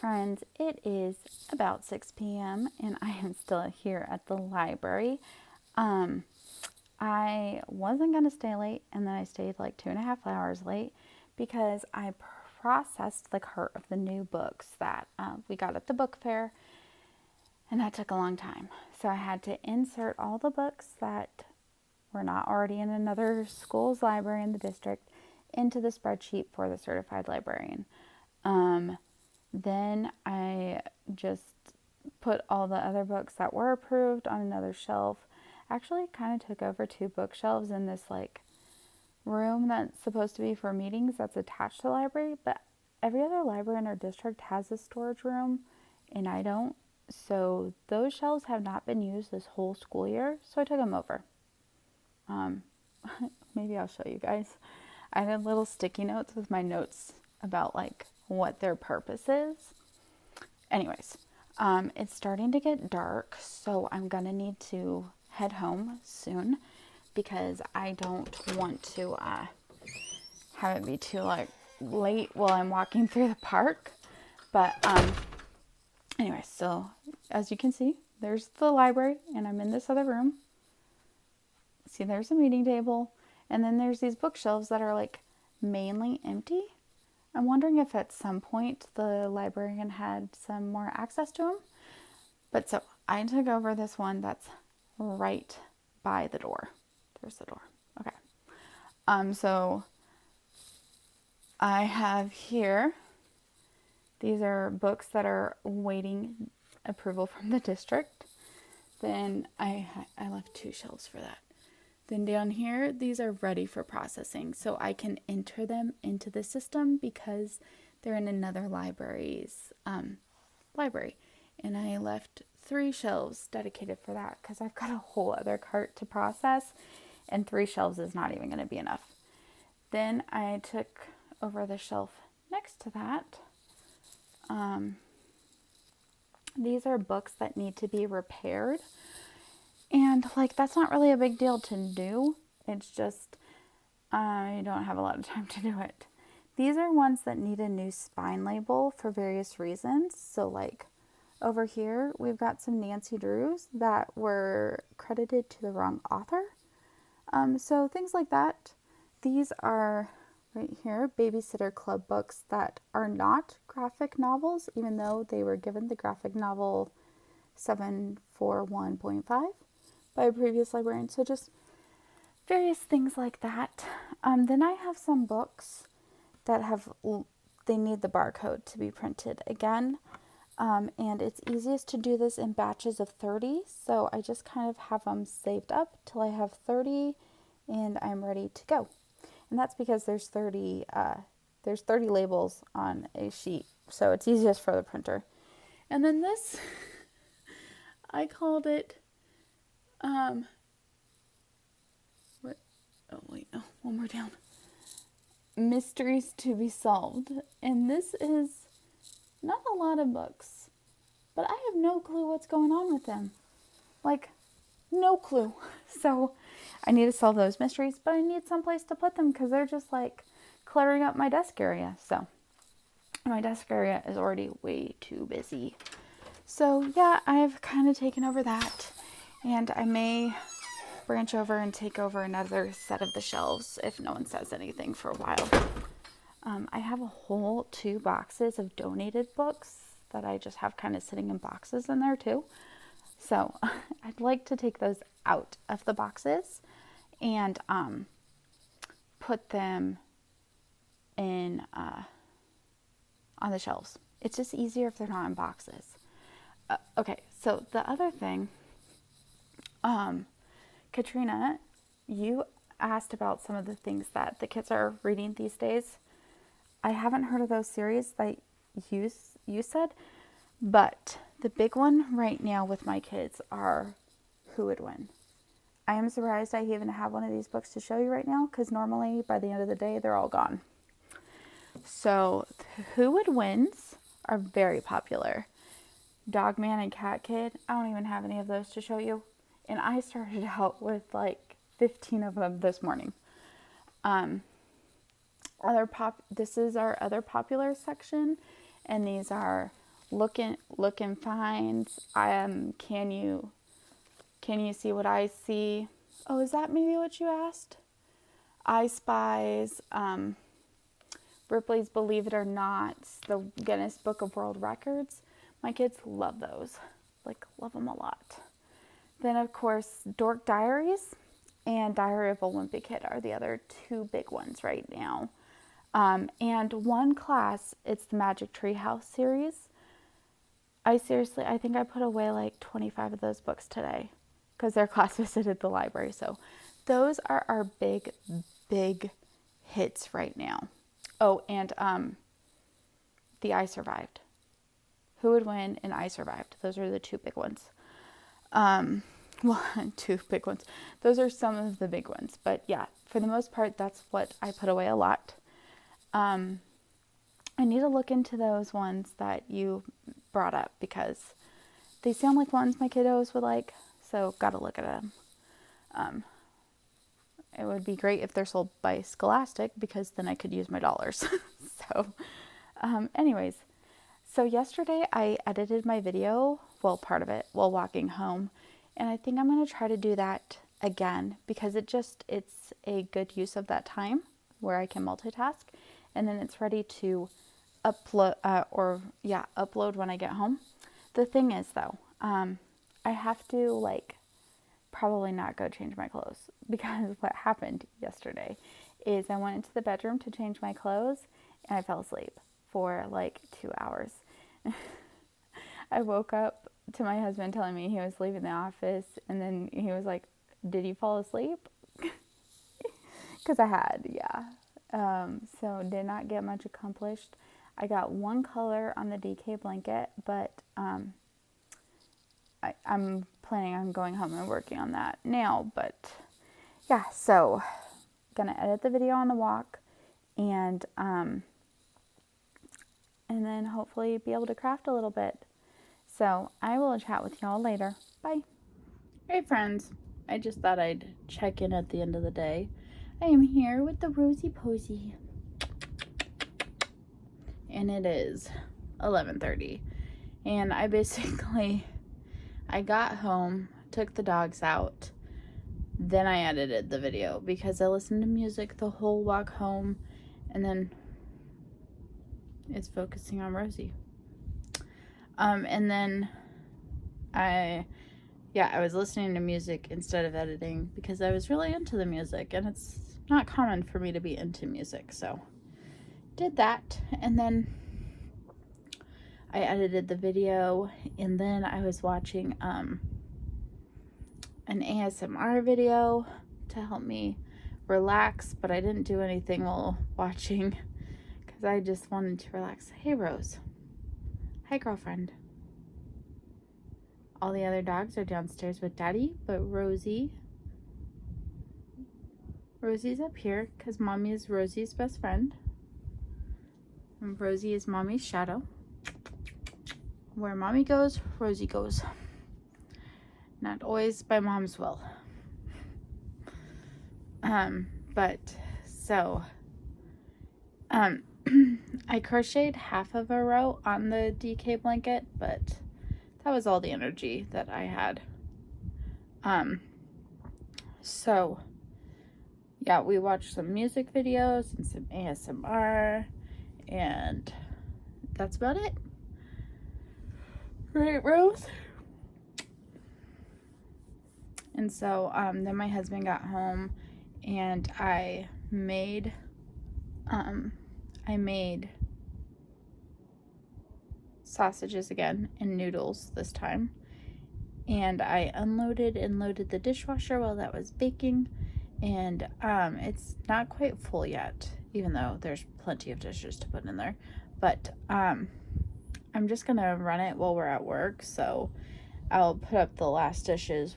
friends, it is about 6 p.m. and I am still here at the library. I wasn't going to stay late, and then I stayed like 2.5 hours late because I processed the cart of the new books that we got at the book fair, and that took a long time. So I had to insert all the books that were not already in another school's library in the district into the spreadsheet for the certified librarian. Then I just put all the other books that were approved on another shelf. Actually, kind of took over 2 bookshelves in this like room that's supposed to be for meetings that's attached to the library, but every other library in our district has a storage room and I don't. So those shelves have not been used this whole school year, so I took them over. Maybe I'll show you guys. I had little sticky notes with my notes about like what their purpose is. Anyways, it's starting to get dark, so I'm gonna need to head home soon because I don't want to have it be too like late while I'm walking through the park. But anyway, so as you can see, there's the library and I'm in this other room. See, there's a meeting table, and then there's these bookshelves that are like mainly empty. I'm wondering if at some point the librarian had some more access to them. But so I took over this one that's right by the door. There's the door. Okay. So I have here, these are books that are waiting approval from the district. Then I left 2 shelves for that. Then down here, these are ready for processing, so I can enter them into the system because they're in another library's library. And I left 3 shelves dedicated for that because I've got a whole other cart to process, and 3 shelves is not even going to be enough. Then I took over the shelf next to that. These are books that need to be repaired. And like, that's not really a big deal to do. It's just, I don't have a lot of time to do it. These are ones that need a new spine label for various reasons. So like over here, we've got some Nancy Drews that were credited to the wrong author. So things like that. These are right here, Babysitter Club books that are not graphic novels, even though they were given the graphic novel 741.5 by a previous librarian. So just various things like that. Then I have some books that they need the barcode to be printed again. And it's easiest to do this in batches of 30. So I just kind of have them saved up till I have 30 and I'm ready to go. And that's because there's 30 labels on a sheet. So it's easiest for the printer. And then this, I called it, what? Oh wait, no, one more down. Mysteries to be solved. And this is not a lot of books, but I have no clue what's going on with them. Like, no clue. So I need to solve those mysteries, but I need someplace to put them because they're just like cluttering up my desk area. So my desk area is already way too busy. So yeah, I've kind of taken over that, and I may branch over and take over another set of the shelves if no one says anything for a while. I have a whole 2 boxes of donated books that I just have kind of sitting in boxes in there too. So I'd like to take those out of the boxes and put them in on the shelves. It's just easier if they're not in boxes. Okay, so the other thing, Katrina, you asked about some of the things that the kids are reading these days. I haven't heard of those series that you said, but the big one right now with my kids are Who Would Win. I am surprised I even have one of these books to show you right now because normally by the end of the day they're all gone. So Who Would Wins are very popular. Dogman and Cat Kid, I don't even have any of those to show you. And I started out with like 15 of them this morning. This is our other popular section, and these are look and find. Can you see what I see? Oh, is that maybe what you asked? I Spies, Ripley's Believe It or Not, the Guinness Book of World Records. My kids love those. Like, love them a lot. Then, of course, Dork Diaries and Diary of a Wimpy Kid are the other two big ones right now. And one class, it's the Magic Tree House series. I think I put away like 25 of those books today because their class visited the library. So those are our big hits right now. Oh, and the I Survived. Who Would Win and I Survived. Those are the two big ones. Well, two big ones. Those are some of the big ones. But yeah, for the most part, that's what I put away a lot. I need to look into those ones that you brought up because they sound like ones my kiddos would like. So gotta look at them. It would be great if they're sold by Scholastic because then I could use my dollars. So, anyways. So yesterday I edited my video, well, part of it, while walking home. And I think I'm going to try to do that again because it's a good use of that time where I can multitask. And then it's ready to upload, upload when I get home. The thing is though, I have to probably not go change my clothes because what happened yesterday is I went into the bedroom to change my clothes and I fell asleep for 2 hours. I woke up to my husband telling me he was leaving the office, and then he was like, "Did you fall asleep?" Because I had, yeah. So did not get much accomplished. I got one color on the DK blanket, but I'm planning on going home and working on that now. But yeah, so gonna edit the video on the walk, and then hopefully be able to craft a little bit. So I will chat with y'all later. Bye. Hey friends, I just thought I'd check in at the end of the day. I am here with the Rosie Posy. And it is 11:30. And I got home, took the dogs out, then I edited the video because I listened to music the whole walk home, and then it's focusing on Rosie. And then I was listening to music instead of editing because I was really into the music, and it's not common for me to be into music, so did that. And then I edited the video, and then I was watching an ASMR video to help me relax, but I didn't do anything while watching because I just wanted to relax. Hey Rose. Hi girlfriend. All the other dogs are downstairs with Daddy, but Rosie's up here because Mommy is Rosie's best friend. And Rosie is Mommy's shadow. Where Mommy goes, Rosie goes. Not always by Mom's will. I crocheted half of a row on the DK blanket, but that was all the energy that I had. So yeah, we watched some music videos and some ASMR, and that's about it. Right, Rose? And so then my husband got home, and I made sausages again and noodles this time, and I unloaded and loaded the dishwasher while that was baking, and it's not quite full yet, even though there's plenty of dishes to put in there, but I'm just gonna run it while we're at work, so I'll put up the last dishes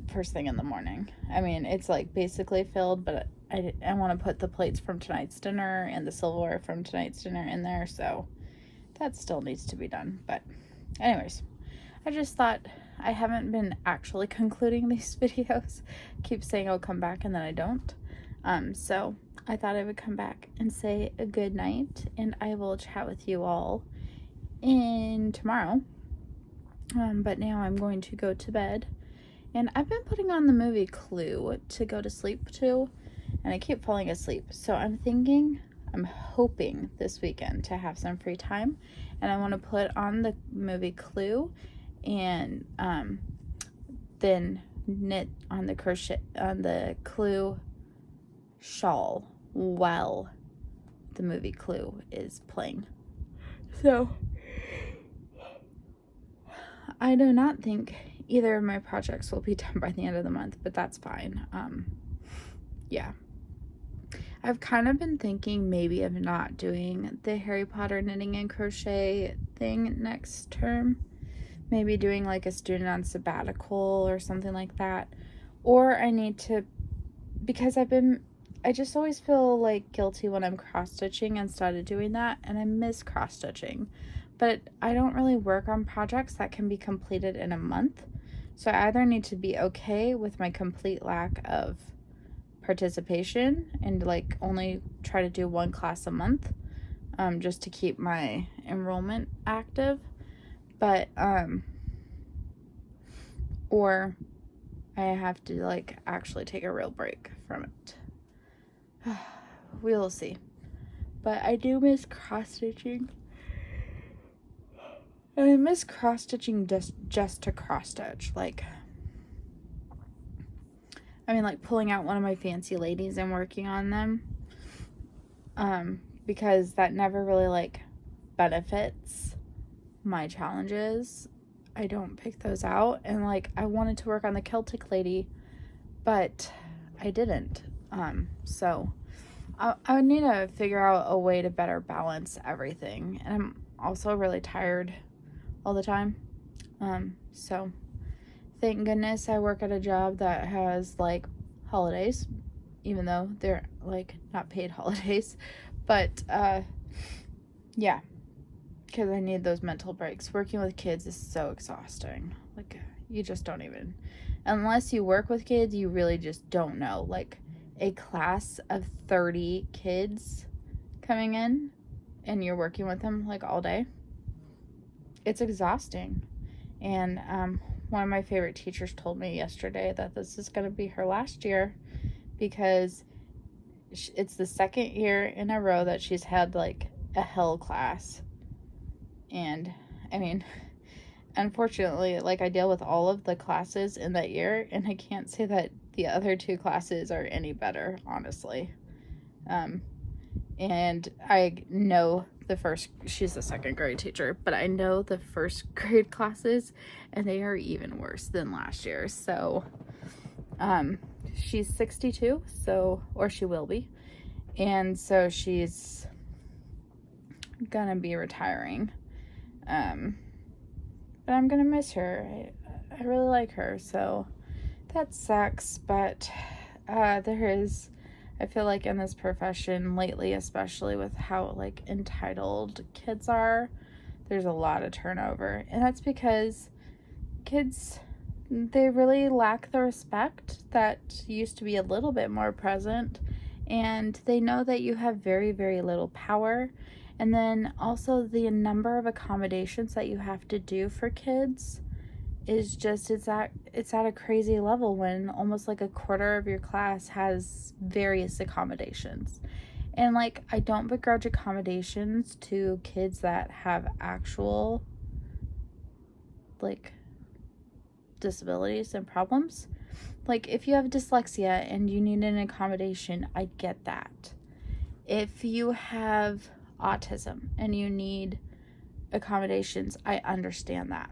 first thing in the morning. I mean, it's basically filled, but I want to put the plates from tonight's dinner and the silverware from tonight's dinner in there, so that still needs to be done. But anyways, I just thought, I haven't been actually concluding these videos. I keep saying I'll come back and then I don't. So I thought I would come back and say a good night, and I will chat with you all in tomorrow. But now I'm going to go to bed. And I've been putting on the movie Clue to go to sleep to, and I keep falling asleep. So I'm hoping this weekend to have some free time, and I want to put on the movie Clue and then knit on the Clue shawl while the movie Clue is playing. So I do not think either of my projects will be done by the end of the month, but that's fine. Yeah. I've kind of been thinking maybe of not doing the Harry Potter knitting and crochet thing next term. Maybe doing like a student on sabbatical or something like that. Or I need to, because I just always feel like guilty when I'm cross-stitching instead of doing that, and I miss cross-stitching. But I don't really work on projects that can be completed in a month. So I either need to be okay with my complete lack of participation and like only try to do one class a month, just to keep my enrollment active. But, or I have to like actually take a real break from it. We'll see. But I do miss cross-stitching. And I miss cross-stitching just to cross-stitch. Like pulling out one of my fancy ladies and working on them. Because that never really like benefits my challenges. I don't pick those out. And like I wanted to work on the Celtic lady, but I didn't. So I need to figure out a way to better balance everything. And I'm also really tired all the time. So thank goodness I work at a job that has like holidays, even though they're like not paid holidays. But yeah, because I need those mental breaks. Working with kids is so exhausting. Like you just don't even, unless you work with kids, you really just don't know. Like a class of 30 kids coming in and you're working with them like all day. It's exhausting. And one of my favorite teachers told me yesterday that this is going to be her last year because it's the second year in a row that she's had like a hell class. And I mean, unfortunately, like I deal with all of the classes in that year, and I can't say that the other two classes are any better, honestly. And I know she's a second grade teacher, but I know the first grade classes, and they are even worse than last year. So, she's 62, or she will be. And so she's gonna be retiring. But I'm gonna miss her. I really like her, so that sucks. But I feel like in this profession lately, especially with how like entitled kids are, there's a lot of turnover. And that's because kids, they really lack the respect that used to be a little bit more present. And they know that you have very, very little power. And then also the number of accommodations that you have to do for kids is just, it's at a crazy level when almost like a quarter of your class has various accommodations. And like, I don't begrudge accommodations to kids that have actual like disabilities and problems. Like if you have dyslexia and you need an accommodation, I get that. If you have autism and you need accommodations, I understand that.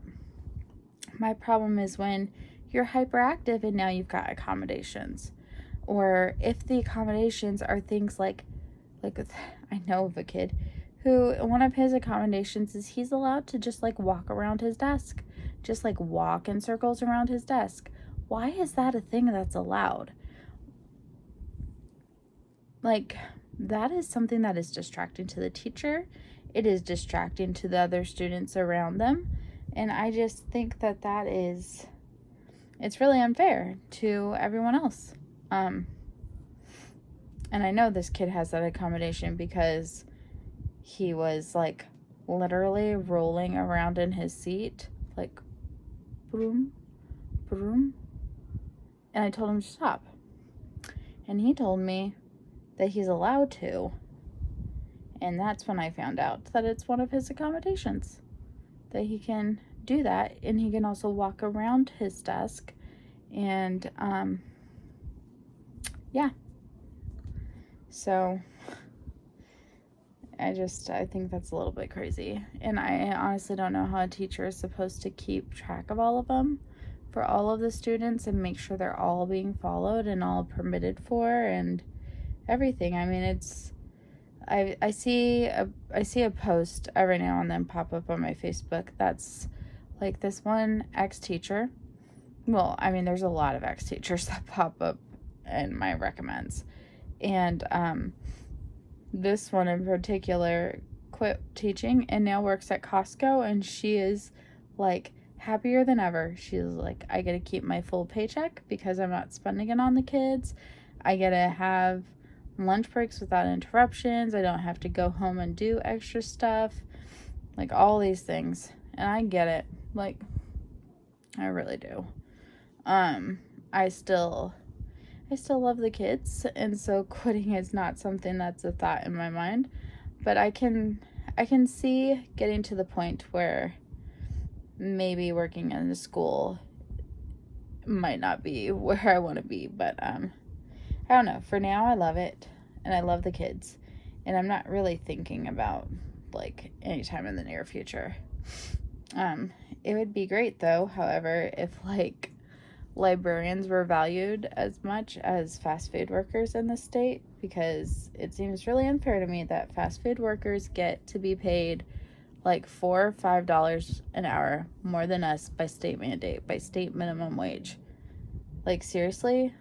My problem is when you're hyperactive and now you've got accommodations. Or if the accommodations are things like I know of a kid who, one of his accommodations is he's allowed to just like walk around his desk. Just like walk in circles around his desk. Why is that a thing that's allowed? Like, that is something that is distracting to the teacher. It is distracting to the other students around them. And I just think that it's really unfair to everyone else. And I know this kid has that accommodation because he was like literally rolling around in his seat, like, broom, broom. And I told him to stop. And he told me that he's allowed to. And that's when I found out that it's one of his accommodations. That he can do that, and he can also walk around his desk. And, yeah. So, I think that's a little bit crazy. And I honestly don't know how a teacher is supposed to keep track of all of them for all of the students and make sure they're all being followed and all permitted for and everything. I mean, I see a post every now and then pop up on my Facebook that's like this one ex-teacher. Well, I mean, there's a lot of ex-teachers that pop up in my recommends. And this one in particular quit teaching and now works at Costco, and she is like happier than ever. She's like, I get to keep my full paycheck because I'm not spending it on the kids. I get to have lunch breaks without interruptions. I don't have to go home and do extra stuff. Like all these things. And I get it. Like, I really do. I still love the kids, and so quitting is not something that's a thought in my mind. But I can see getting to the point where maybe working in a school might not be where I want to be. But I don't know. For now, I love it, and I love the kids, and I'm not really thinking about like any time in the near future. It would be great though, however, if like librarians were valued as much as fast food workers in the state, because it seems really unfair to me that fast food workers get to be paid like $4 or $5 an hour more than us by state mandate, by state minimum wage. Like, seriously?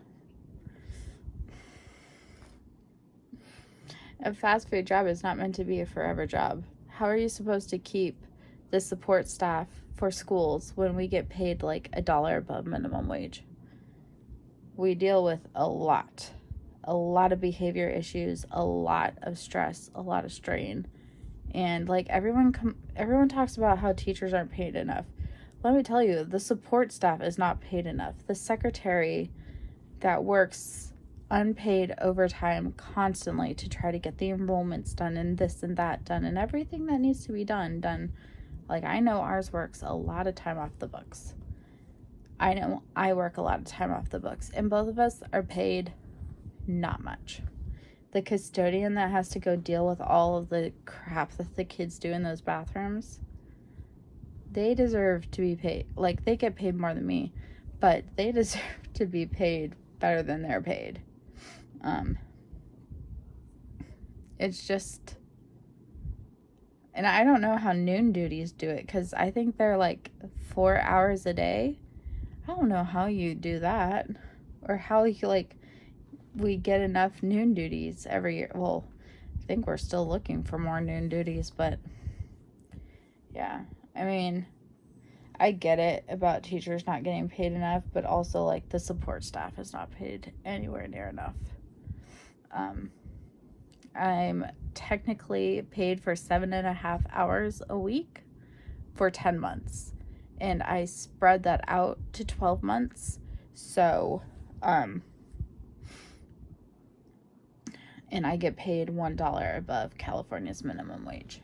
A fast food job is not meant to be a forever job. How are you supposed to keep the support staff for schools when we get paid like $1 above minimum wage? We deal with a lot of behavior issues, a lot of stress, a lot of strain. And like everyone talks about how teachers aren't paid enough. Let me tell you, the support staff is not paid enough. The secretary that works unpaid overtime constantly to try to get the enrollments done and this and that done and everything that needs to be done. Like, I know ours works a lot of time off the books. I know I work a lot of time off the books, and both of us are paid not much. The custodian that has to go deal with all of the crap that the kids do in those bathrooms, they deserve to be paid. Like, they get paid more than me, but they deserve to be paid better than they're paid. It's just... And I don't know how noon duties do it, because I think they're like 4 hours a day. I don't know how you do that, or how you like we get enough noon duties every year. Well, I think we're still looking for more noon duties, but yeah, I mean, I get it about teachers not getting paid enough, but also like the support staff is not paid anywhere near enough. I'm technically paid for 7.5 hours a week for 10 months. And I spread that out to 12 months. So, and I get paid $1 above California's minimum wage.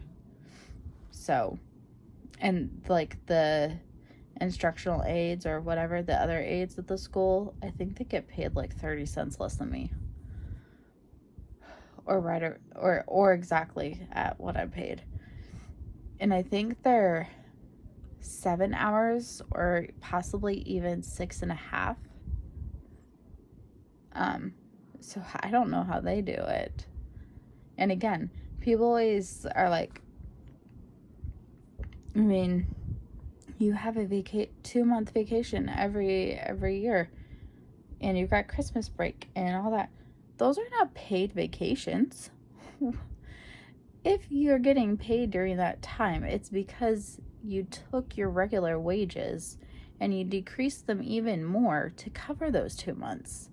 So, and like the instructional aides or whatever, the other aides at the school, I think they get paid like 30 cents less than me. Or exactly at what I'm paid. And I think they're 7 hours or possibly even 6.5. So I don't know how they do it. And again, people always are like, I mean, you have a 2-month vacation every year, and you've got Christmas break and all that. Those are not paid vacations. If you're getting paid during that time, it's because you took your regular wages and you decreased them even more to cover those 2 months.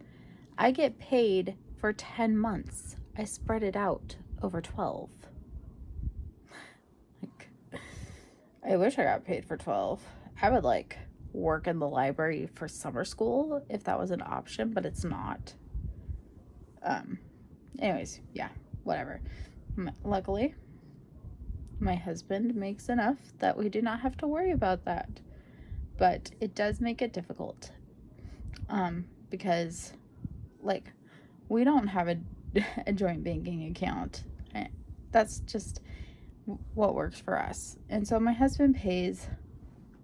I get paid for 10 months. I spread it out over 12. Like, I wish I got paid for 12. I would like work in the library for summer school if that was an option, but it's not. Anyways, yeah, whatever. Luckily, my husband makes enough that we do not have to worry about that. But it does make it difficult. Because, like, we don't have a joint banking account. That's just what works for us. And so my husband pays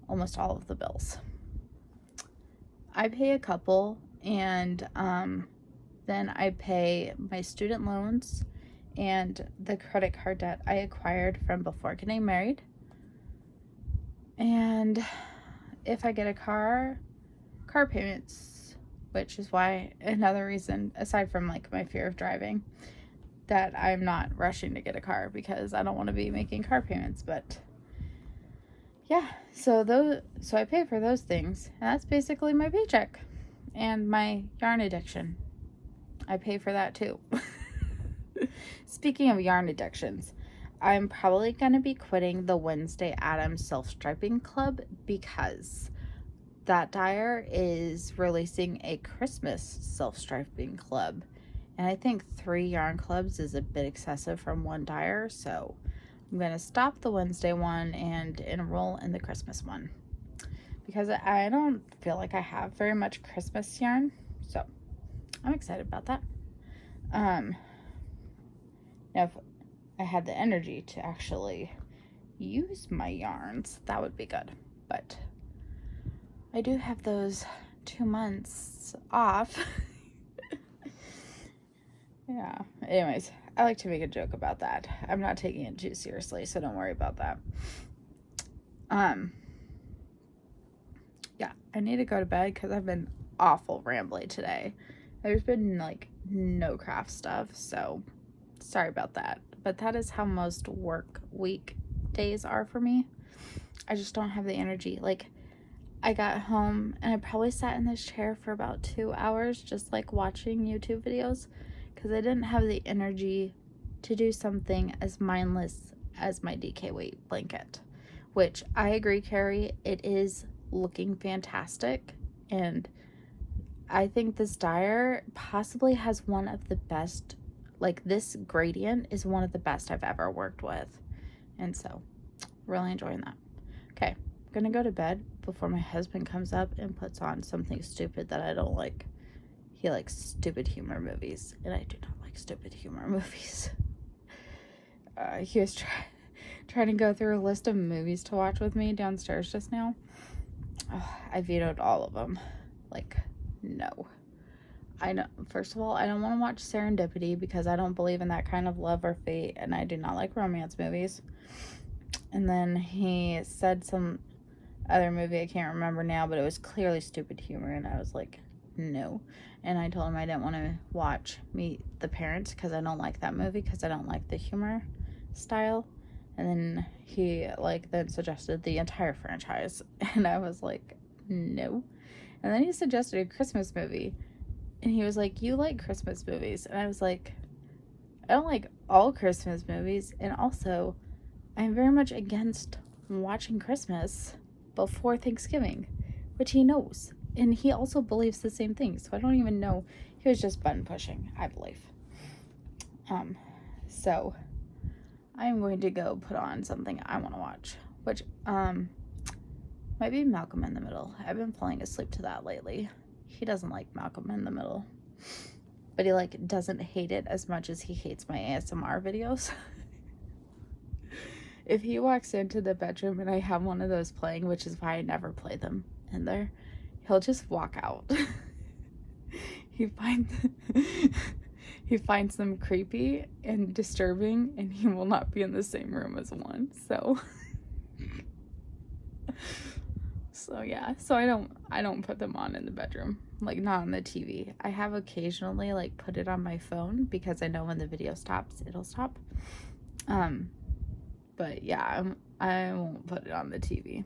almost all of the bills. I pay a couple, and then I pay my student loans and the credit card debt I acquired from before getting married. And if I get a car payments, which is why another reason, aside from like my fear of driving, that I'm not rushing to get a car, because I don't want to be making car payments. But yeah, so I pay for those things, and that's basically my paycheck. And my yarn addiction, I pay for that too. Speaking of yarn addictions, I'm probably going to be quitting the Wednesday Addams self-striping club, because that dyer is releasing a Christmas self-striping club. And I think 3 yarn clubs is a bit excessive from one dyer, so I'm going to stop the Wednesday one and enroll in the Christmas one, because I don't feel like I have very much Christmas yarn, so I'm excited about that. Now, if I had the energy to actually use my yarns, that would be good, but I do have those 2 months off. Yeah, anyways, I like to make a joke about that. I'm not taking it too seriously, so don't worry about that. Yeah, I need to go to bed because I've been awful rambly today. There's been like no craft stuff, so sorry about that. But that is how most work week days are for me. I just don't have the energy. Like, I got home and I probably sat in this chair for about 2 hours just like watching YouTube videos, because I didn't have the energy to do something as mindless as my DK weight blanket, which I agree, Carrie, it is looking fantastic. And I think this dyer possibly has one of the best, like this gradient is one of the best I've ever worked with. And so really enjoying that. Okay, I'm gonna go to bed before my husband comes up and puts on something stupid that I don't like. He likes stupid humor movies, and I do not like stupid humor movies. He was trying to go through a list of movies to watch with me downstairs just now. I vetoed all of them. Like, no. I know. First of all, I don't want to watch Serendipity because I don't believe in that kind of love or fate, and I do not like romance movies. And then he said some other movie, I can't remember now, but it was clearly stupid humor, and I was like, no. And I told him I didn't want to watch Meet the Parents because I don't like that movie, because I don't like the humor style. And then he then suggested the entire franchise, and I was like, no. And then he suggested a Christmas movie, and he was like, you like Christmas movies? And I was like, I don't like all Christmas movies, and also I'm very much against watching Christmas before Thanksgiving, which he knows. And he also believes the same thing, so I don't even know. He was just button pushing, I believe. So I'm going to go put on something I want to watch, which might be Malcolm in the Middle. I've been falling asleep to that lately. He doesn't like Malcolm in the Middle, but he doesn't hate it as much as he hates my ASMR videos. If he walks into the bedroom and I have one of those playing, which is why I never play them in there, he'll just walk out. He finds them creepy and disturbing, and he will not be in the same room as one. So yeah. So I don't put them on in the bedroom, not on the TV. I have occasionally put it on my phone because I know when the video stops, it'll stop. But yeah, I won't put it on the TV.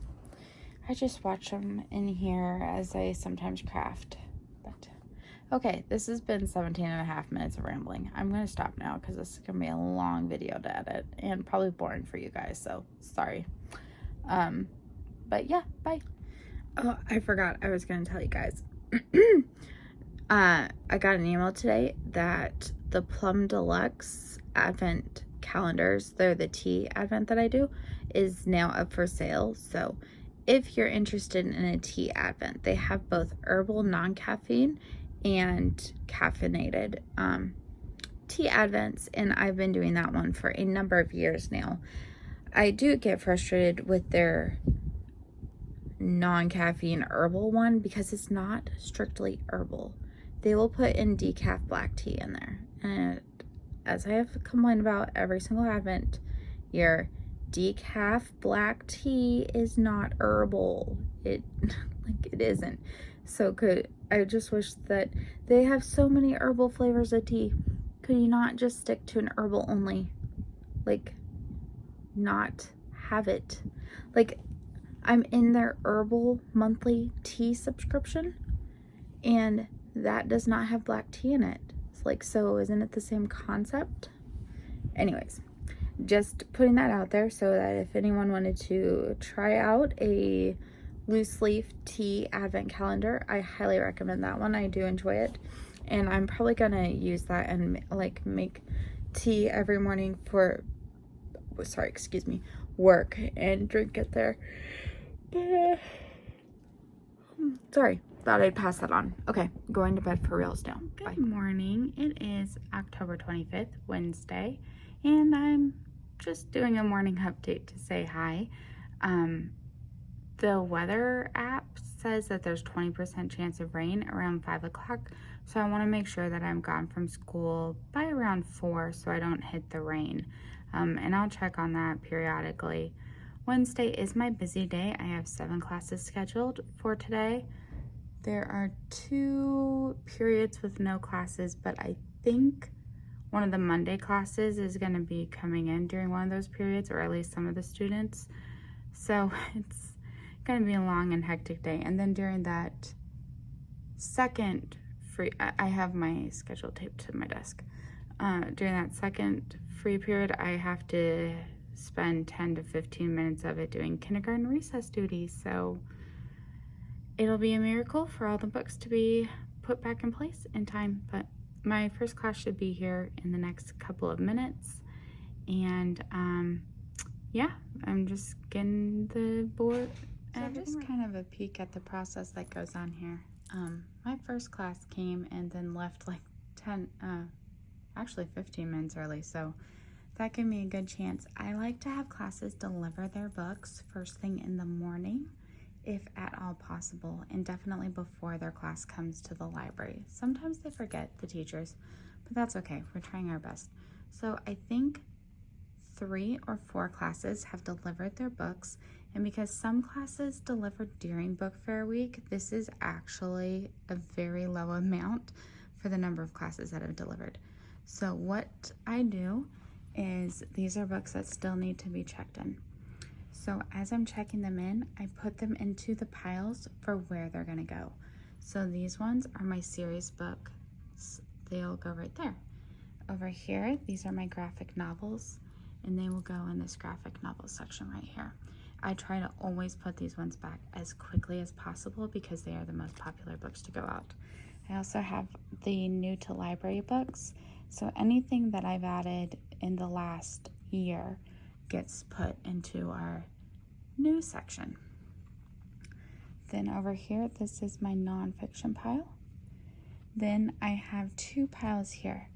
I just watch them in here as I sometimes craft. But okay, this has been 17 and a half minutes of rambling. I'm going to stop now because this is going to be a long video to edit and probably boring for you guys, so sorry. But yeah, bye. Oh, I forgot I was going to tell you guys. I got an email today that the Plum Deluxe Advent calendars, they're the tea Advent that I do, is now up for sale. So if you're interested in a tea Advent, they have both herbal non-caffeine and caffeinated tea Advents, and I've been doing that one for a number of years now. I do get frustrated with their non-caffeine herbal one because it's not strictly herbal. They will put in decaf black tea in there, and as I have complained about every single Advent year, decaf black tea is not herbal. It it isn't. So I just wish that they have so many herbal flavors of tea. Could you not just stick to an herbal only? Like, not have it. Like, I'm in their herbal monthly tea subscription, and that does not have black tea in it. It's like, so isn't it the same concept? Anyways, just putting that out there so that if anyone wanted to try out a loose leaf tea advent calendar, I highly recommend that one. I do enjoy it, and I'm probably gonna use that and like make tea every morning for, sorry, excuse me, work and drink it there. Sorry, thought I'd pass that on. Okay, going to bed for reals now. Good morning. It is October 25th, Wednesday, and I'm just doing a morning update to say hi. The weather app says that there's 20% chance of rain around 5 o'clock, so I want to make sure that I'm gone from school by around 4 so I don't hit the rain. And I'll check on that periodically. Wednesday is my busy day. I have 7 classes scheduled for today. There are 2 periods with no classes, but I think one of the Monday classes is going to be coming in during one of those periods, or at least some of the students. So it's going to be a long and hectic day. And then during that second free, I have my schedule taped to my desk. During that second free period, I have to spend 10 to 15 minutes of it doing kindergarten recess duties. So it'll be a miracle for all the books to be put back in place in time. But my first class should be here in the next couple of minutes. And yeah, I'm just getting the board. So just kind of a peek at the process that goes on here. My first class came and then left like 15 minutes early, so that gave me a good chance. I like to have classes deliver their books first thing in the morning, if at all possible, and definitely before their class comes to the library. Sometimes they forget, the teachers, but that's okay. We're trying our best. So I think 3 or 4 classes have delivered their books, and because some classes delivered during book fair week, this is actually a very low amount for the number of classes that have delivered. So what I do is, these are books that still need to be checked in. So as I'm checking them in, I put them into the piles for where they're gonna go. So these ones are my series books. They'll go right there. Over here, these are my graphic novels, and they will go in this graphic novel section right here. I try to always put these ones back as quickly as possible because they are the most popular books to go out. I also have the new to library books. So anything that I've added in the last year gets put into our new section. Then over here, this is my nonfiction pile. Then I have 2 piles here.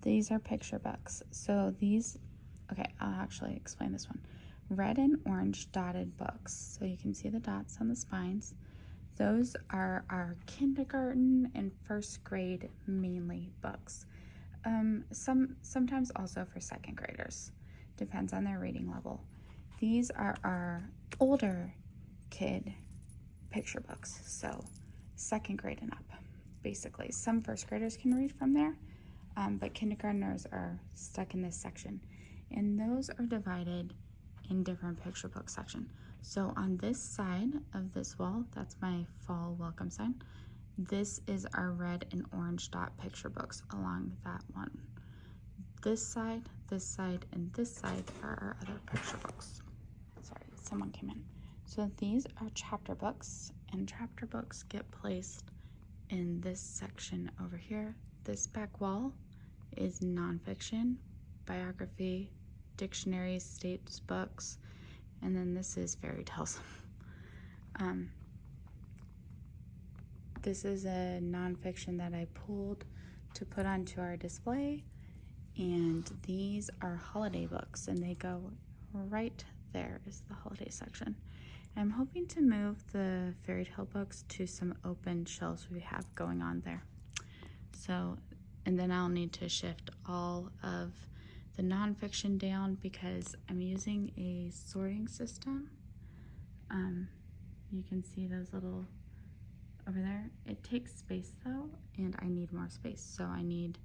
These are picture books. So these, okay, I'll actually explain this one. Red and orange dotted books. So you can see the dots on the spines. Those are our kindergarten and first grade mainly books. Sometimes also for second graders. Depends on their reading level. These are our older kid picture books. So second grade and up, basically. Some first graders can read from there, but kindergartners are stuck in this section. And those are divided in different picture book section. So on this side of this wall, that's my fall welcome sign. This is our red and orange dot picture books along that one. This side, and this side are our other picture books. Sorry, it's someone came in. So these are chapter books, and chapter books get placed in this section over here. This back wall is nonfiction, biography, dictionaries, states books, and then this is fairy tales. This is a nonfiction that I pulled to put onto our display, and these are holiday books, and they go right there is the holiday section. I'm hoping to move the fairy tale books to some open shelves we have going on there. So, and then I'll need to shift all of the nonfiction down because I'm using a sorting system. You can see those little over there. It takes space though, and I need more space, so I need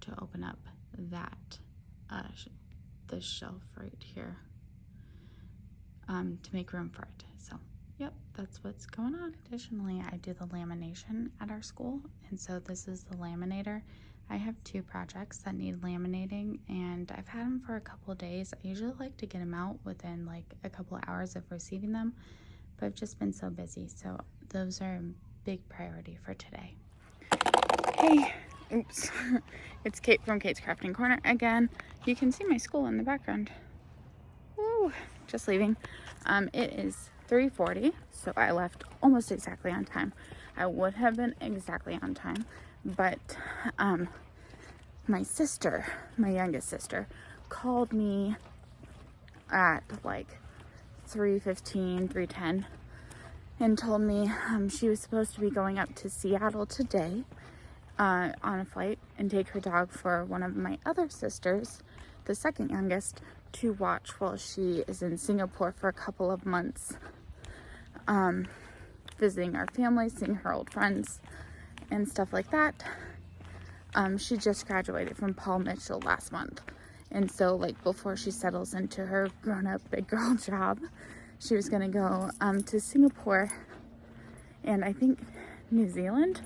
to open up that this shelf right here to make room for it. So yep, that's what's going on. Additionally, I do the lamination at our school, and so this is the laminator. I have 2 projects that need laminating, and I've had them for a couple of days. I usually like to get them out within like a couple of hours of receiving them, but I've just been so busy, so those are a big priority for today. Hey, oops. It's Kate from Kate's Crafting Corner again. You can see my school in the background. Woo, just leaving. It is 3:40, so I left almost exactly on time. I would have been exactly on time, but my sister, my youngest sister, called me at like 3:15, 3:10, and told me she was supposed to be going up to Seattle today on a flight and take her dog for one of my other sisters, the second youngest, to watch while she is in Singapore for a couple of months, visiting our family, seeing her old friends and stuff like that. She just graduated from Paul Mitchell last month, and so like before she settles into her grown-up big girl job, she was gonna go to Singapore and I think New Zealand.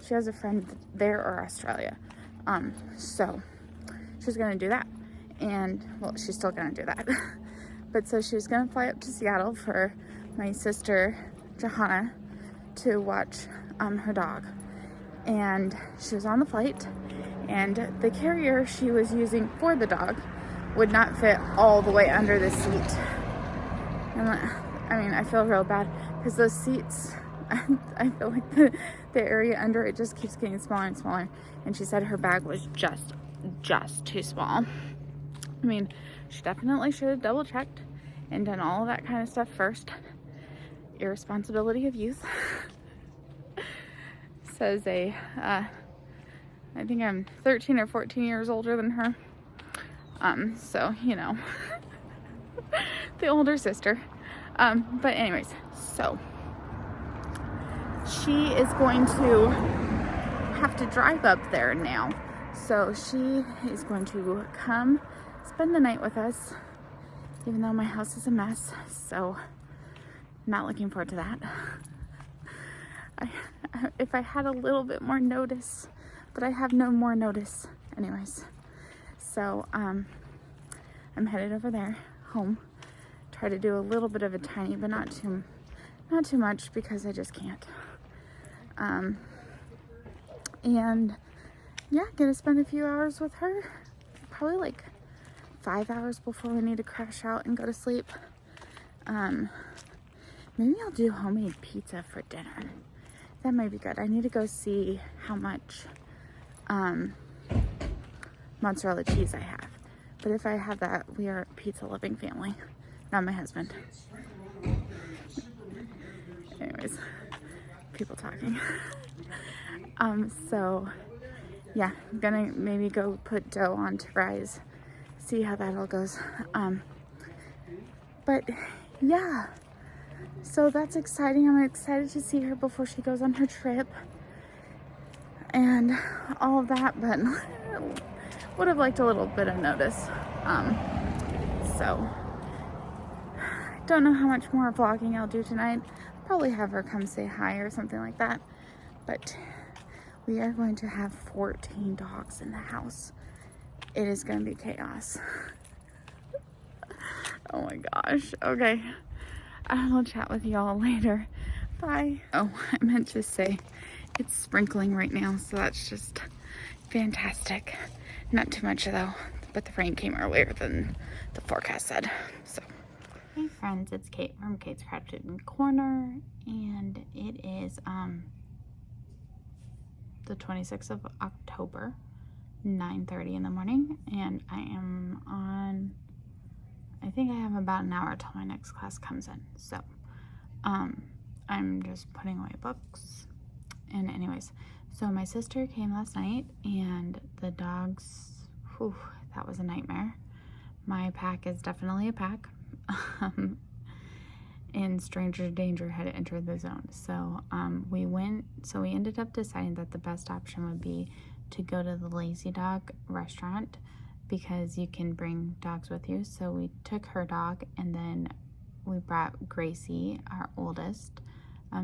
She has a friend there, or Australia. So she's gonna do that, and well, she's still gonna do that. But so she was gonna fly up to Seattle for my sister Johanna to watch her dog, and she was on the flight, and the carrier she was using for the dog would not fit all the way under the seat. And I mean, I feel real bad because those seats, I feel like the area under it just keeps getting smaller and smaller. And she said her bag was just too small. I mean, she definitely should have double checked and done all of that kind of stuff first. Irresponsibility of youth. Says I think I'm 13 or 14 years older than her. So, you know, the older sister. But anyways, so she is going to have to drive up there now. So she is going to come spend the night with us, even though my house is a mess. So not looking forward to that. If I had a little bit more notice, but I have no more notice anyways. So I'm headed over there home. Try to do a little bit of a tiny, but not too much because I just can't. And yeah, gonna spend a few hours with her, probably like 5 hours before we need to crash out and go to sleep. Maybe I'll do homemade pizza for dinner. That might be good. I need to go see how much mozzarella cheese I have. But if I have that, we are a pizza loving family. Not my husband. Anyways, people talking. So yeah, I'm gonna maybe go put dough onto fries, see how that all goes. But yeah, so that's exciting. I'm excited to see her before she goes on her trip and all of that, but would have liked a little bit of notice. So don't know how much more vlogging I'll do tonight. Probably have her come say hi or something like that. But we are going to have 14 dogs in the house. It is going to be chaos. Oh my gosh. Okay. I'll chat with y'all later. Bye. Oh, I meant to say it's sprinkling right now, so that's just fantastic. Not too much though, but the rain came earlier than the forecast said. So, hey friends, it's Kate from Kate's Crafted Corner, and it is the 26th of October, 9:30 in the morning, and I am on. I think I have about an hour till my next class comes in. So, I'm just putting away books. And anyways, so my sister came last night, and the dogs, whew, that was a nightmare. My pack is definitely a pack. And stranger danger had entered the zone. So we ended up deciding that the best option would be to go to the Lazy Dog restaurant, because you can bring dogs with you. So we took her dog, and then we brought Gracie, our oldest,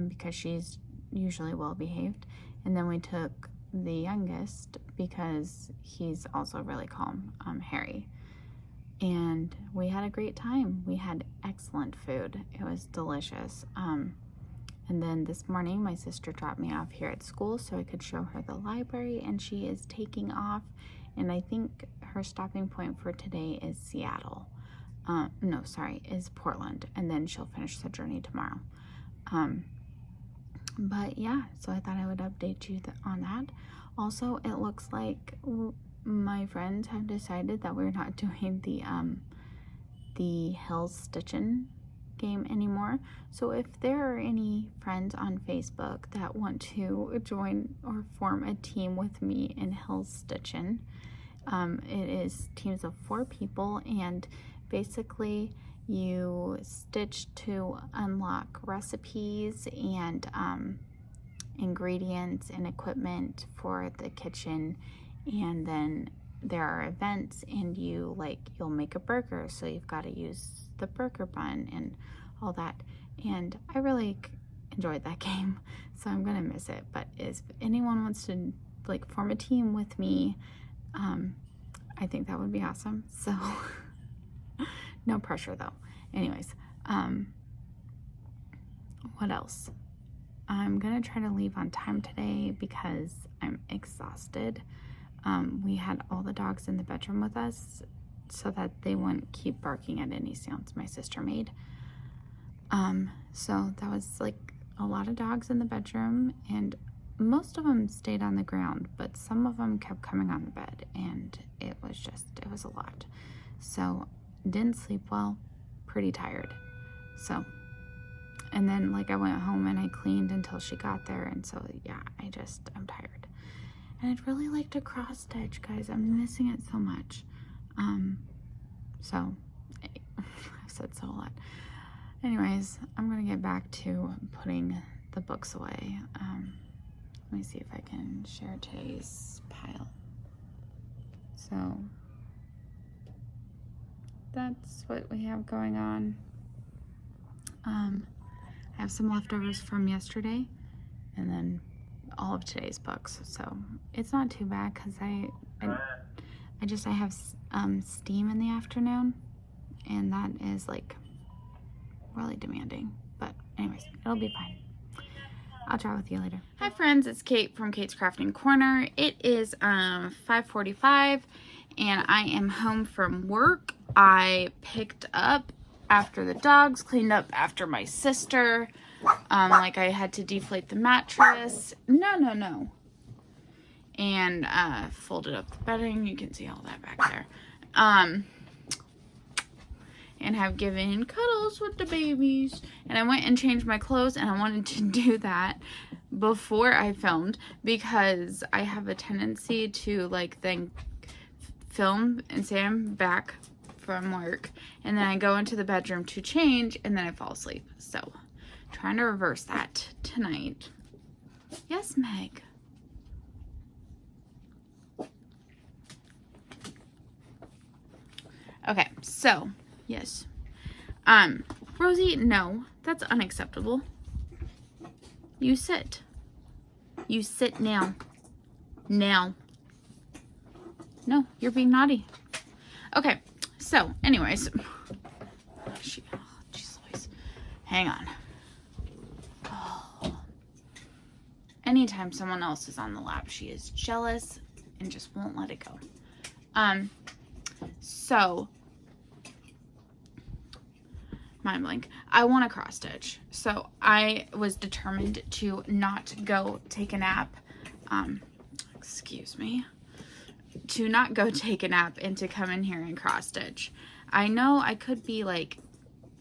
because she's usually well behaved, and then we took the youngest because he's also really calm, Harry. And we had a great time. We had excellent food. It was delicious. And then this morning my sister dropped me off here at school so I could show her the library, and she is taking off, and I think her stopping point for today is Seattle. Is Portland, and then she'll finish the journey tomorrow. But yeah, so I thought I would update you on that. Also, it looks like my friends have decided that we're not doing the Hills Stitchin' game anymore. So if there are any friends on Facebook that want to join or form a team with me in Hills Stitchin', it is teams of 4 people, and basically you stitch to unlock recipes and ingredients and equipment for the kitchen, and then there are events, and you'll make a burger, so you've got to use the burger bun and all that. And I really enjoyed that game, so I'm gonna miss it. But if anyone wants to form a team with me, I think that would be awesome. So no pressure though. Anyways, what else? I'm gonna try to leave on time today because I'm exhausted. We had all the dogs in the bedroom with us so that they wouldn't keep barking at any sounds my sister made. So that was a lot of dogs in the bedroom, and most of them stayed on the ground, but some of them kept coming on the bed, and it was a lot. So didn't sleep well, pretty tired. So, and then I went home and I cleaned until she got there, and so yeah, I'm tired. And I'd really like to cross stitch, guys. I'm missing it so much. So I've said so a lot. Anyways, I'm gonna get back to putting the books away. Let me see if I can share today's pile. So that's what we have going on. I have some leftovers from yesterday, and then all of today's books. So it's not too bad because I have steam in the afternoon, and that is really demanding. But anyways, it'll be fine. I'll chat with you later. Hi friends, it's Kate from Kate's Crafting Corner. It is 5:45 and I am home from work. I picked up after the dogs, cleaned up after my sister. I had to deflate the mattress. No. And folded up the bedding. You can see all that back there. And have given cuddles with the babies. And I went and changed my clothes, and I wanted to do that before I filmed because I have a tendency to then film and say I'm back from work, and then I go into the bedroom to change, and then I fall asleep. So trying to reverse that tonight. Yes, Meg. Okay, so yes. Rosie, no, that's unacceptable. You sit. You sit now. Now. No, you're being naughty. Okay, so anyways. Jeez Louise. Hang on. Oh. Anytime someone else is on the lap, she is jealous and just won't let it go. So, mind blank. I want to cross stitch. So I was determined to not go take a nap. Excuse me. To not go take a nap and to come in here and cross stitch. I know I could be like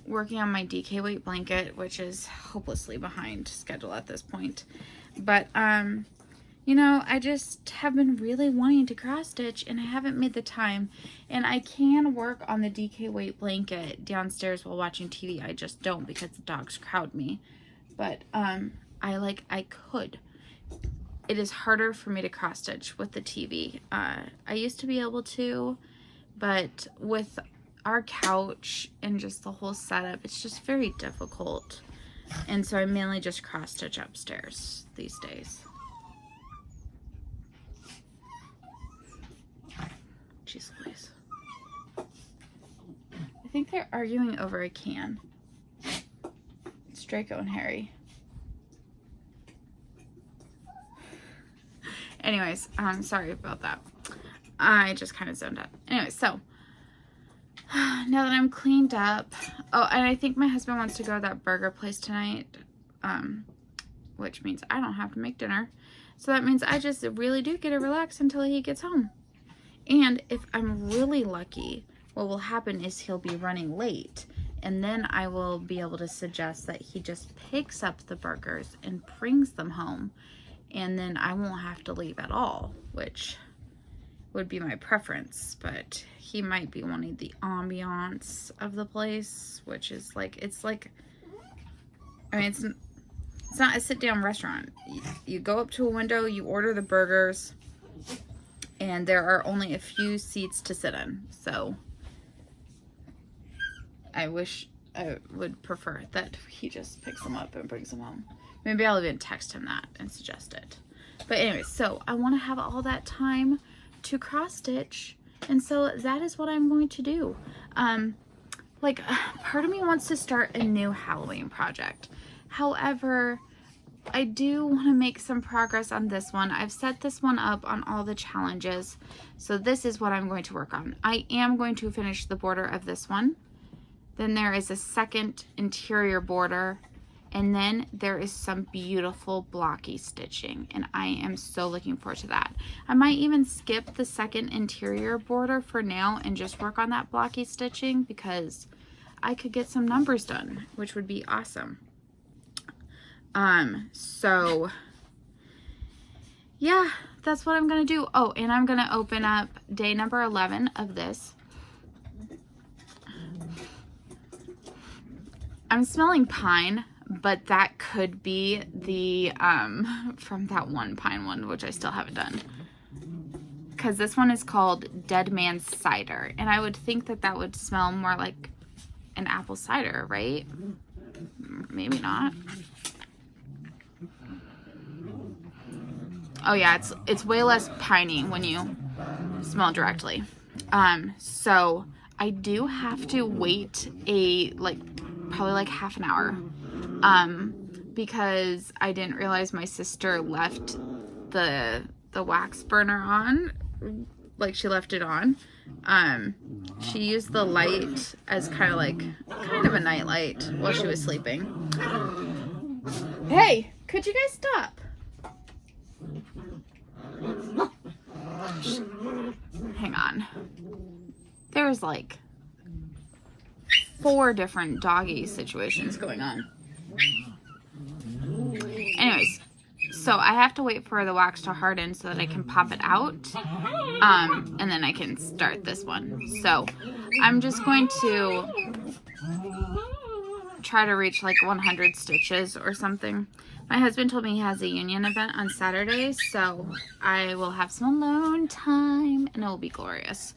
working on my DK weight blanket, which is hopelessly behind schedule at this point. But, you know, I just have been really wanting to cross stitch and I haven't made the time. And I can work on the DK weight blanket downstairs while watching TV. I just don't because the dogs crowd me. But, I could. It is harder for me to cross stitch with the TV. I used to be able to, but with our couch and just the whole setup, it's just very difficult. And so I mainly just cross stitch upstairs these days. Jeez Louise. I think they're arguing over a can. It's Draco and Harry. Anyways, sorry about that. I just kind of zoned out. Anyway, so now that I'm cleaned up, oh, and I think my husband wants to go to that burger place tonight, which means I don't have to make dinner. So that means I just really do get to relax until he gets home. And if I'm really lucky, what will happen is he'll be running late, and then I will be able to suggest that he just picks up the burgers and brings them home, and then I won't have to leave at all, which would be my preference. But he might be wanting the ambiance of the place, which is like, it's like, I mean, it's not a sit-down restaurant. You go up to a window, you order the burgers, and there are only a few seats to sit in. So I wish I would prefer that he just picks them up and brings them home. Maybe I'll even text him that and suggest it. But anyway, so I want to have all that time to cross stitch, and so that is what I'm going to do. Part of me wants to start a new Halloween project. However, I do want to make some progress on this one. I've set this one up on all the challenges, so this is what I'm going to work on. I am going to finish the border of this one. Then there is a second interior border, and then there is some beautiful blocky stitching, and I am so looking forward to that. I might even skip the second interior border for now and just work on that blocky stitching because I could get some numbers done, which would be awesome. So yeah, that's what I'm gonna do. Oh, and I'm gonna open up day number 11 of this. I'm smelling pine, but that could be the, from that one pine one, which I still haven't done. Because this one is called Dead Man's Cider, and I would think that that would smell more like an apple cider, right? Maybe not. Oh yeah, it's way less piney when you smell directly. So I do have to wait probably like half an hour, because I didn't realize my sister left the wax burner on, like she left it on. She used the light as kind of a night light while she was sleeping. Hey, could you guys stop? Hang on. There's like 4 different doggy situations going on. Anyways, so I have to wait for the wax to harden so that I can pop it out, and then I can start this one. So I'm just going to try to reach like 100 stitches or something. My husband told me he has a union event on Saturday, so I will have some alone time, and it will be glorious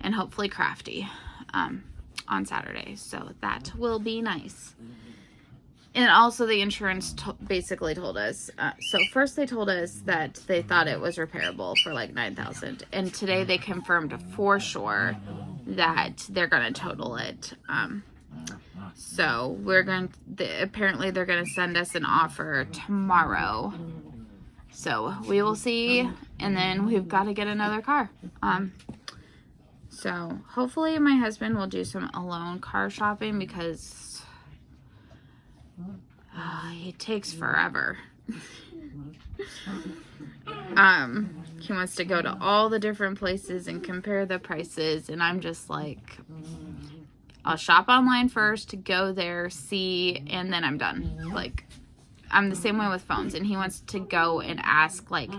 and hopefully crafty on Saturday, so that will be nice. And also the insurance basically told us, so first they told us that they thought it was repairable for like $9,000, and today they confirmed for sure that they're gonna total it. So apparently they're going to send us an offer tomorrow. So we will see, and then we've got to get another car. So hopefully my husband will do some alone car shopping because it takes forever. He wants to go to all the different places and compare the prices, and I'm just like, I'll shop online first, go there, see, and then I'm done. Like, I'm the same way with phones, and he wants to go and ask like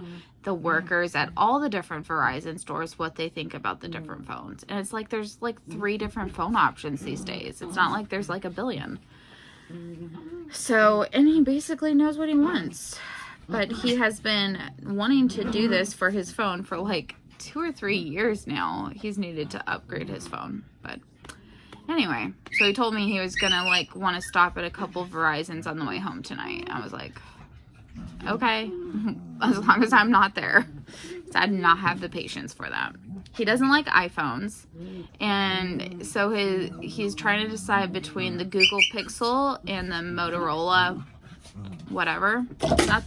the workers at all the different Verizon stores what they think about the different phones. And it's like there's like 3 different phone options these days. It's not like there's like a billion. So, and he basically knows what he wants. But he has been wanting to do this for his phone for like 2 or 3 years now. He's needed to upgrade his phone. But anyway, so he told me he was gonna like want to stop at a couple Verizons on the way home tonight. I was like, okay, as long as I'm not there. So I do not have the patience for that. He doesn't like iPhones, and so he's trying to decide between the Google Pixel and the Motorola whatever. Not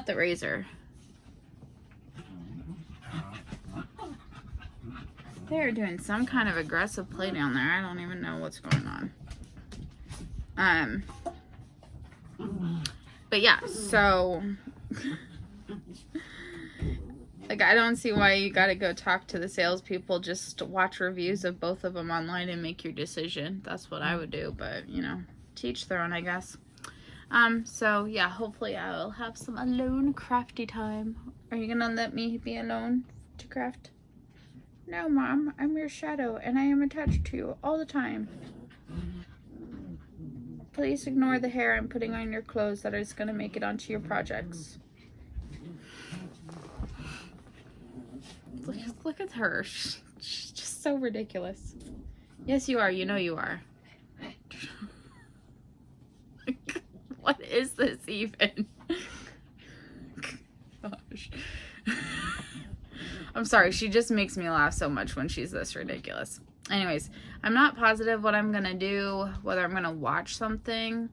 the Razor. They're doing some kind of aggressive play down there. I don't even know what's going on. But yeah, so like, I don't see why you gotta go talk to the salespeople. Just watch reviews of both of them online and make your decision. That's what I would do, but you know, teach their own, I guess. So yeah, hopefully I'll have some alone crafty time. Are you gonna let me be alone to craft? No, Mom, I'm your shadow and I am attached to you all the time. Please ignore the hair I'm putting on your clothes that is gonna make it onto your projects. Look at her. She's just so ridiculous. Yes, you are. You know you are. What is this even? Gosh. I'm sorry. She just makes me laugh so much when she's this ridiculous. Anyways, I'm not positive what I'm going to do, whether I'm going to watch something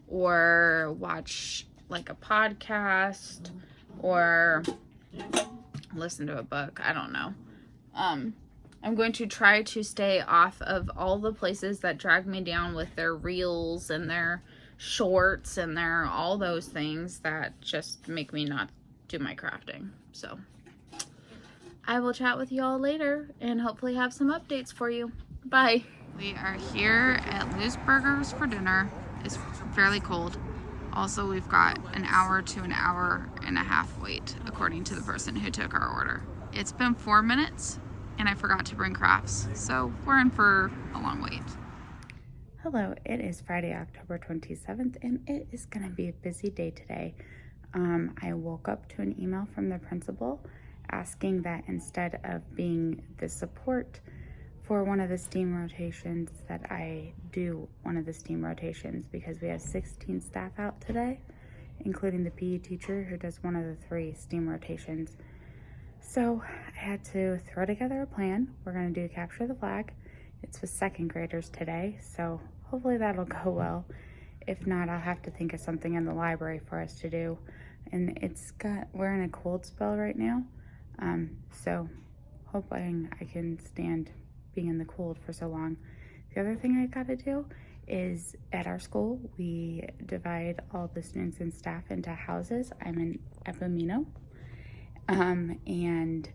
or watch like a podcast or listen to a book. I don't know. I'm going to try to stay off of all the places that drag me down with their reels and their shorts and their all those things that just make me not do my crafting. So I will chat with you all later and hopefully have some updates for you. Bye. We are here at Lou's Burgers for dinner. It's fairly cold. Also, we've got an hour to an hour and a half wait, according to the person who took our order. It's been 4 minutes, and I forgot to bring crafts, so we're in for a long wait. Hello, it is Friday, October 27th, and it is going to be a busy day today. I woke up to an email from the principal asking that instead of being the support for one of the STEAM rotations, that I do one of the STEAM rotations because we have 16 staff out today, including the PE teacher who does one of the 3 STEAM rotations. So I had to throw together a plan. We're going to do capture the flag. It's with 2nd graders today, so hopefully that'll go well. If not, I'll have to think of something in the library for us to do. And we're in a cold spell right now, so hoping I can stand being in the cold for so long. The other thing I gotta do is at our school, we divide all the students and staff into houses. I'm in Epimino, and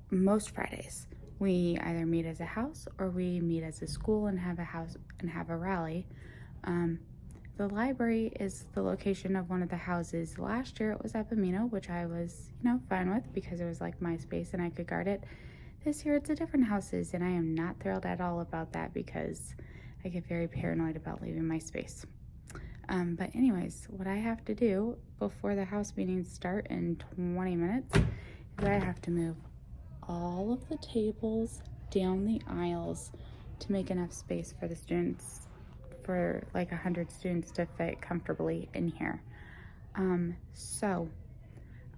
most Fridays we either meet as a house or we meet as a school and have a rally. The library is the location of one of the houses. Last year it was Epimino, which I was, fine with because it was like my space and I could guard it. This year it's a different houses, and I am not thrilled at all about that because I get very paranoid about leaving my space. But anyways, what I have to do before the house meetings start in 20 minutes is I have to move all of the tables down the aisles to make enough space for the students, for like 100 students to fit comfortably in here. So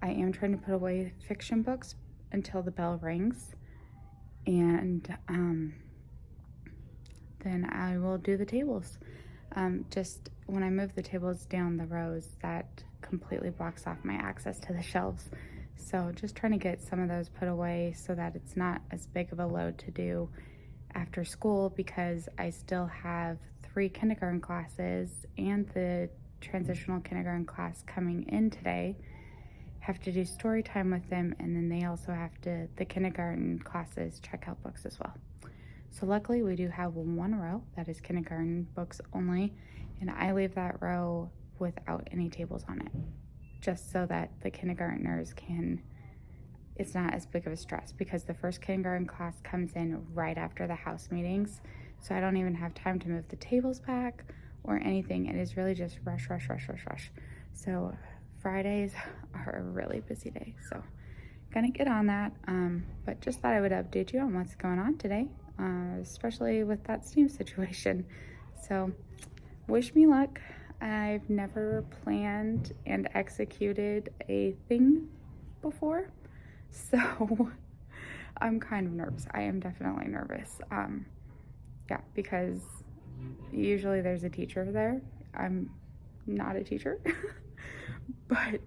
I am trying to put away fiction books until the bell rings. And then I will do the tables. Just when I move the tables down the rows, that completely blocks off my access to the shelves. So just trying to get some of those put away so that it's not as big of a load to do after school, because I still have 3 kindergarten classes and the transitional kindergarten class coming in today. Have to do story time with them, and then they also have to, the kindergarten classes, check out books as well. So luckily we do have one row that is kindergarten books only, and I leave that row without any tables on it, just so that the kindergartners can, it's not as big of a stress, because the first kindergarten class comes in right after the house meetings, so I don't even have time to move the tables back or anything. It is really just rush, rush, rush, rush, rush. So Fridays are a really busy day, so gonna get on that. But just thought I would update you on what's going on today, especially with that Steam situation. So wish me luck. I've never planned and executed a thing before, so I'm kind of nervous. I am definitely nervous. Yeah, because usually there's a teacher there. I'm not a teacher, but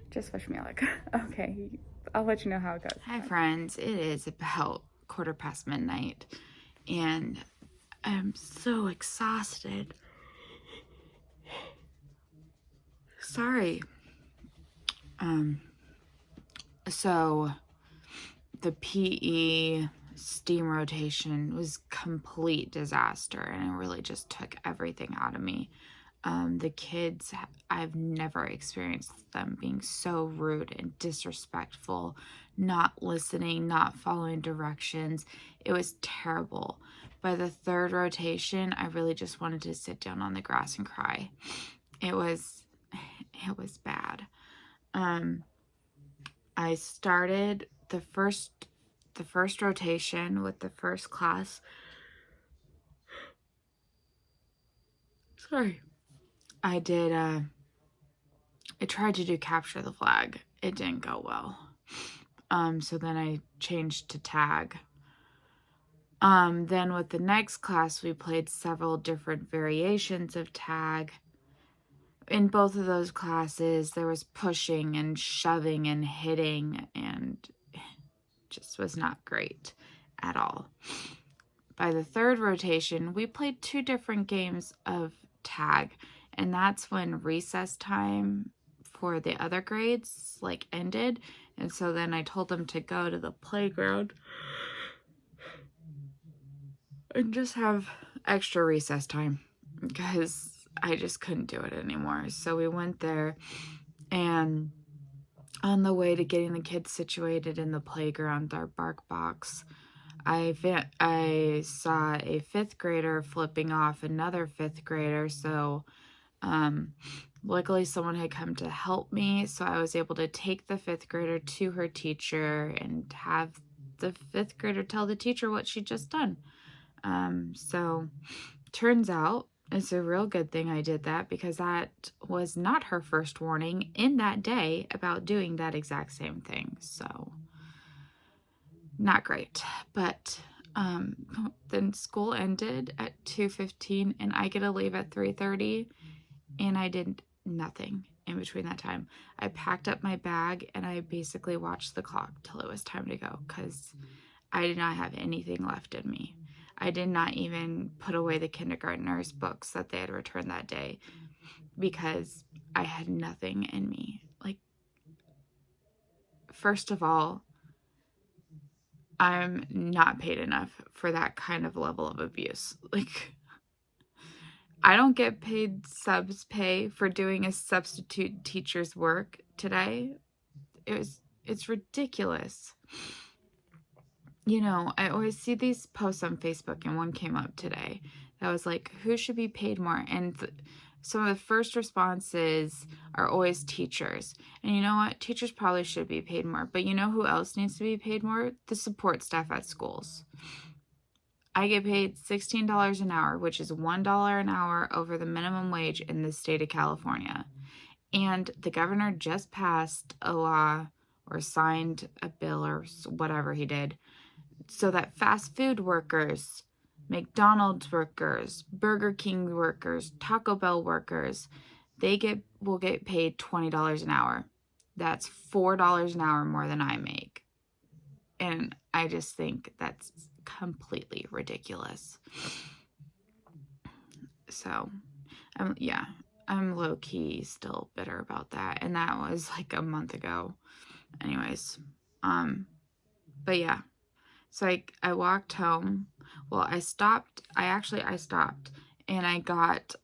just wish me luck. Okay, I'll let you know how it goes. Hi friends, it is about midnight, midnight, and I'm so exhausted. Sorry. So the PE steam rotation was complete disaster, and it really just took everything out of me. The kids, I've never experienced them being so rude and disrespectful, not listening, not following directions. It was terrible. By the 3rd rotation, I really just wanted to sit down on the grass and cry. It was bad. I started the first rotation with the first class. Sorry. I tried to do capture the flag. It didn't go well. So then I changed to tag. Then with the next class, we played several different variations of tag. In both of those classes, there was pushing and shoving and hitting, and it just was not great at all. By the 3rd rotation, we played 2 different games of tag, and that's when recess time for the other grades ended, and so then I told them to go to the playground and just have extra recess time, because I just couldn't do it anymore. So we went there, and on the way to getting the kids situated in the playground, our bark box, I saw a 5th grader flipping off another 5th grader, so luckily someone had come to help me, so I was able to take the 5th grader to her teacher and have the 5th grader tell the teacher what she'd just done. So turns out it's a real good thing I did that, because that was not her first warning in that day about doing that exact same thing. So not great. But then school ended at 2:15, and I get to leave at 3:30, and I did nothing in between that time. I packed up my bag, and I basically watched the clock till it was time to go, because I did not have anything left in me. I did not even put away the kindergartners' books that they had returned that day, because I had nothing in me. First of all, I'm not paid enough for that kind of level of abuse. I don't get paid subs pay for doing a substitute teacher's work today. It's ridiculous. You know, I always see these posts on Facebook, and one came up today that was like, who should be paid more? And some of the first responses are always teachers. And you know what? Teachers probably should be paid more. But you know who else needs to be paid more? The support staff at schools. I get paid $16 an hour, which is $1 an hour over the minimum wage in the state of California. And the governor just passed a law or signed a bill or whatever he did, so that fast food workers McDonald's workers, Burger King workers, Taco Bell workers, will get paid $20 an hour. That's $4 an hour more than I make. And I just think that's completely ridiculous. So, I'm low-key still bitter about that. And that was like a month ago. Anyways, but yeah. So I walked home. Well, I stopped and I got,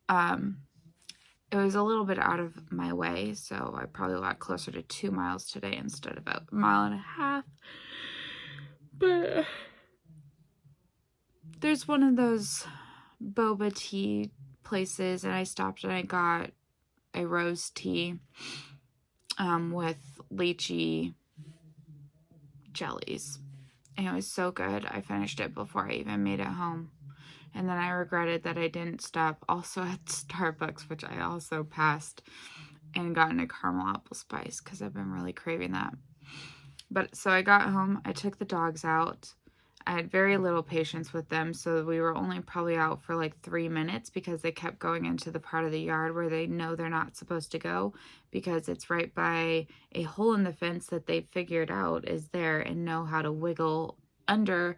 it was a little bit out of my way, so I probably walked closer to 2 miles today instead of a mile and a half. But there's one of those boba tea places, and I stopped and I got a rose tea with lychee jellies. And it was so good. I finished it before I even made it home. And then I regretted that I didn't stop also at Starbucks, which I also passed, and gotten a caramel apple spice because I've been really craving that. But so I got home, I took the dogs out. I had very little patience with them, so we were only probably out for like 3 minutes because they kept going into the part of the yard where they know they're not supposed to go because it's right by a hole in the fence that they figured out is there and know how to wiggle under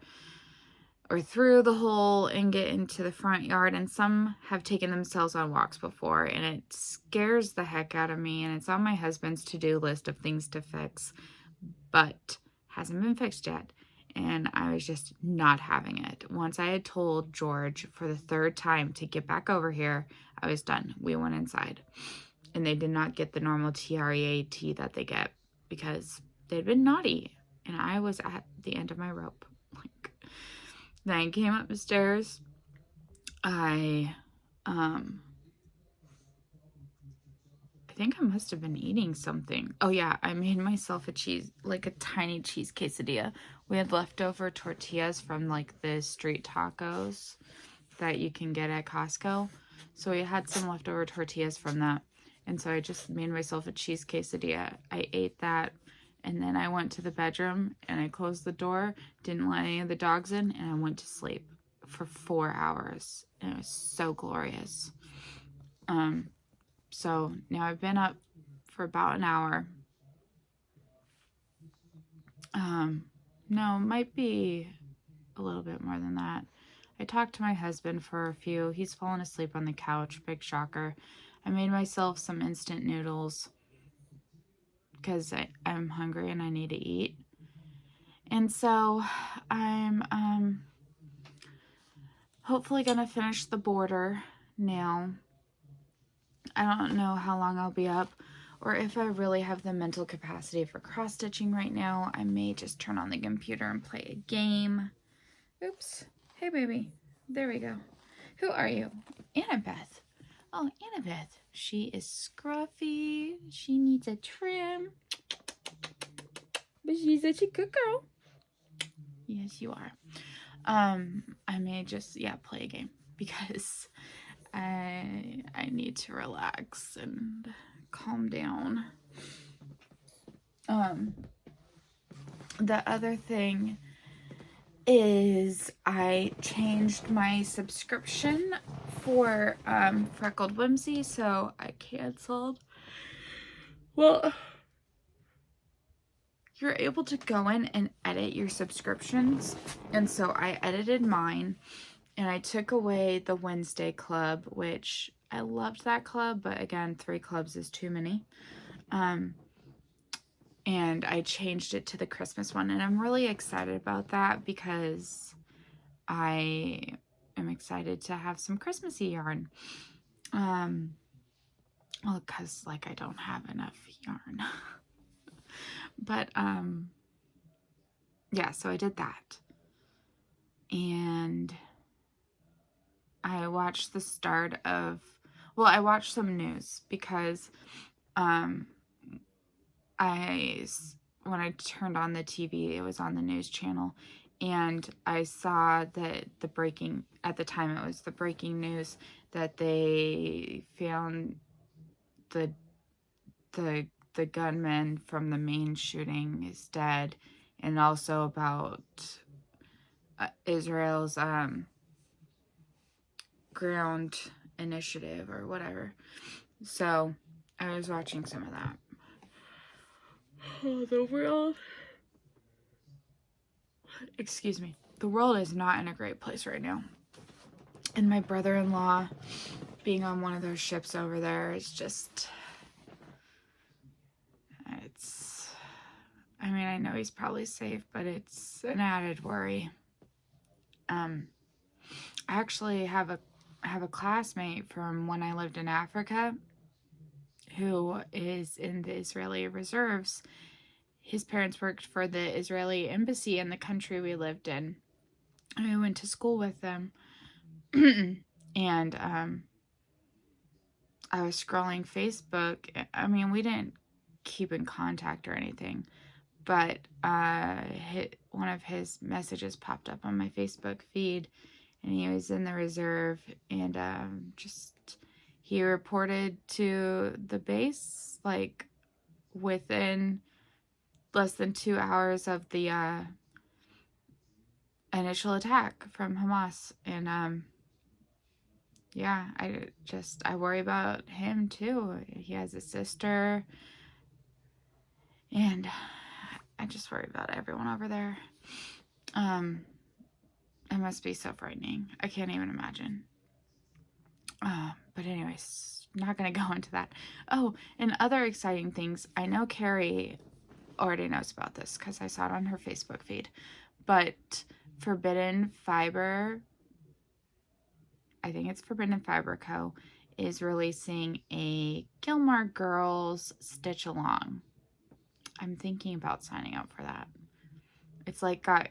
or through the hole and get into the front yard. And some have taken themselves on walks before, and it scares the heck out of me, and it's on my husband's to-do list of things to fix, but hasn't been fixed yet. And I was just not having it. Once I had told George for the 3rd time to get back over here, I was done. We went inside. And they did not get the normal TREAT that they get because they'd been naughty. And I was at the end of my rope. Then I came up the stairs. I think I must have been eating something. Oh yeah, I made myself a tiny cheese quesadilla. We had leftover tortillas from like the street tacos that you can get at Costco. So we had some leftover tortillas from that. And so I just made myself a cheese quesadilla. I ate that, and then I went to the bedroom and I closed the door, didn't let any of the dogs in, and I went to sleep for 4 hours. And it was so glorious. So now I've been up for about an hour. No, might be a little bit more than that. I talked to my husband for a few. He's fallen asleep on the couch. Big shocker. I made myself some instant noodles because I'm hungry and I need to eat. And so I'm hopefully gonna finish the border now. I don't know how long I'll be up or if I really have the mental capacity for cross-stitching right now. I may just turn on the computer and play a game. Oops. Hey, baby. There we go. Who are you? Annabeth. Oh, Annabeth. She is scruffy. She needs a trim. But she's such a good girl. Yes, you are. I may just, play a game because I need to relax and calm down. The other thing is I changed my subscription for Freckled Whimsy, so I canceled. Well, you're able to go in and edit your subscriptions, and so I edited mine, and I took away the Wednesday club, which I loved that club, but again, 3 clubs is too many. And I changed it to the Christmas one, and I'm really excited about that because I am excited to have some Christmassy yarn. Well, because like I don't have enough yarn. But yeah, so I did that. And I watched the start of, well, I watched some news because when I turned on the TV, it was on the news channel, and I saw that at the time it was the breaking news that they found the gunman from the main shooting is dead, and also about Israel's ground initiative or whatever. So I was watching some of that. Oh, the world. Excuse me. The world is not in a great place right now. And my brother-in-law being on one of those ships over there is just, I mean, I know he's probably safe, but it's an added worry. I actually have a classmate from when I lived in Africa who is in the Israeli reserves. His parents worked for the Israeli embassy in the country we lived in. I went to school with them. And I was scrolling Facebook. I mean, we didn't keep in contact or anything, but one of his messages popped up on my Facebook feed, and he was in the reserve, and he reported to the base like within less than 2 hours of the initial attack from Hamas. And yeah, I worry about him too. He has a sister, and I just worry about everyone over there. It must be so frightening. I can't even imagine. But anyways, not gonna go into that. Oh, and other exciting things. I know Carrie already knows about this because I saw it on her Facebook feed. But Forbidden Fiber, I think it's Forbidden Fiber Co., is releasing a Gilmore Girls Stitch Along. I'm thinking about signing up for that. It's like got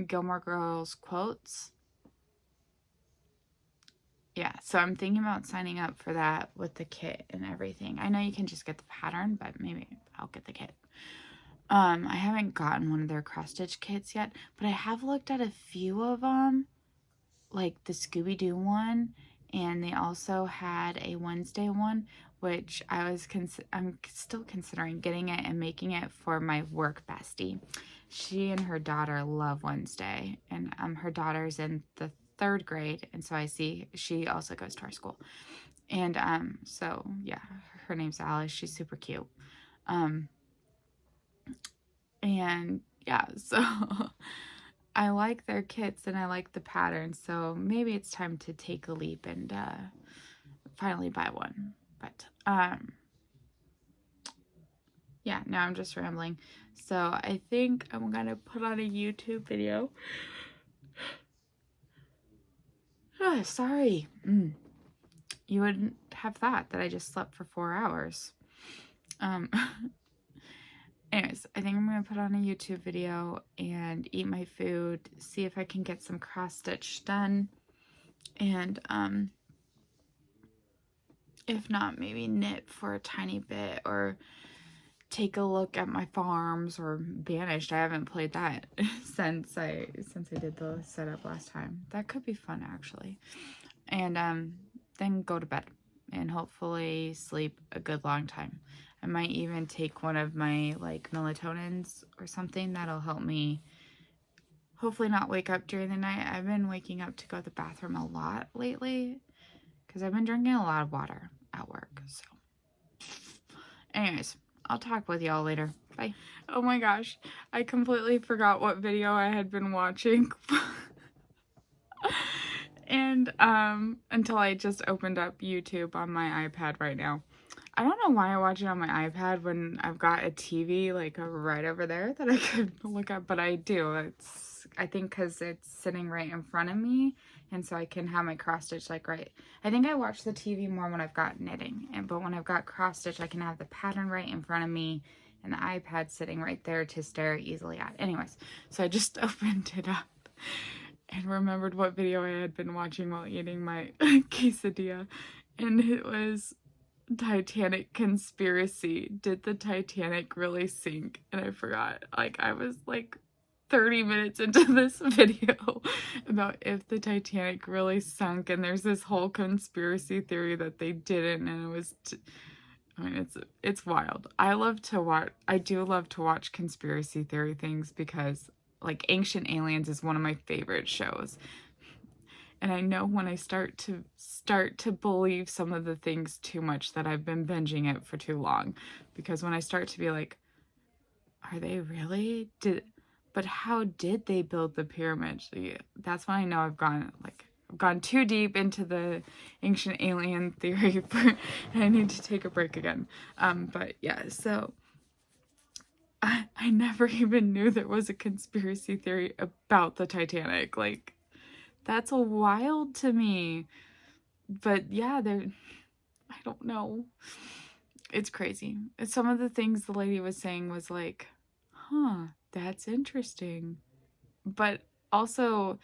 Gilmore Girls quotes. Yeah, so I'm thinking about signing up for that with the kit and everything. I know you can just get the pattern, but maybe I'll get the kit. I haven't gotten one of their cross-stitch kits yet, but I have looked at a few of them, like the Scooby-Doo one, and they also had a Wednesday one, which I'm still considering getting it and making it for my work bestie. She and her daughter love Wednesday, and her daughter's in the 3rd grade, and so I see she also goes to our school. And so yeah, her name's Alice. She's super cute. And yeah, so I like their kits and I like the patterns, so maybe it's time to take a leap and finally buy one. But yeah, now I'm just rambling. So I think I'm gonna put on a YouTube video. Oh, sorry. You wouldn't have thought that I just slept for 4 hours. Anyways, I think I'm going to put on a YouTube video and eat my food, see if I can get some cross-stitch done, and if not, maybe knit for a tiny bit, or take a look at my farms, or Banished. I haven't played that since I did the setup last time. That could be fun, actually. And then go to bed and hopefully sleep a good long time. I might even take one of my like melatonins or something that'll help me hopefully not wake up during the night. I've been waking up to go to the bathroom a lot lately because I've been drinking a lot of water at work. So anyways, I'll talk with y'all later. Bye. Oh my gosh, I completely forgot what video I had been watching. And until I just opened up YouTube on my iPad right now. I don't know why I watch it on my iPad when I've got a TV like right over there that I could look at, but I do. I think because it's sitting right in front of me, and so I can have my cross stitch like right. I think I watch the TV more when I've got knitting, but when I've got cross stitch, I can have the pattern right in front of me and the iPad sitting right there to stare easily at. Anyways, so I just opened it up and remembered what video I had been watching while eating my quesadilla, and it was Titanic conspiracy. Did the Titanic really sink? And I forgot. Like, I was like 30 minutes into this video about if the Titanic really sunk, and there's this whole conspiracy theory that they didn't, and it was I mean, it's wild. I do love to watch conspiracy theory things because like Ancient Aliens is one of my favorite shows. And I know when I start to believe some of the things too much that I've been binging it for too long. Because when I start to be like, are they really? But how did they build the pyramids? That's when I know I've gone too deep into the ancient alien theory and I need to take a break again. But yeah, so I never even knew there was a conspiracy theory about the Titanic. Like, that's wild to me. But yeah, I don't know. It's crazy. Some of the things the lady was saying was like, huh, that's interesting. But also,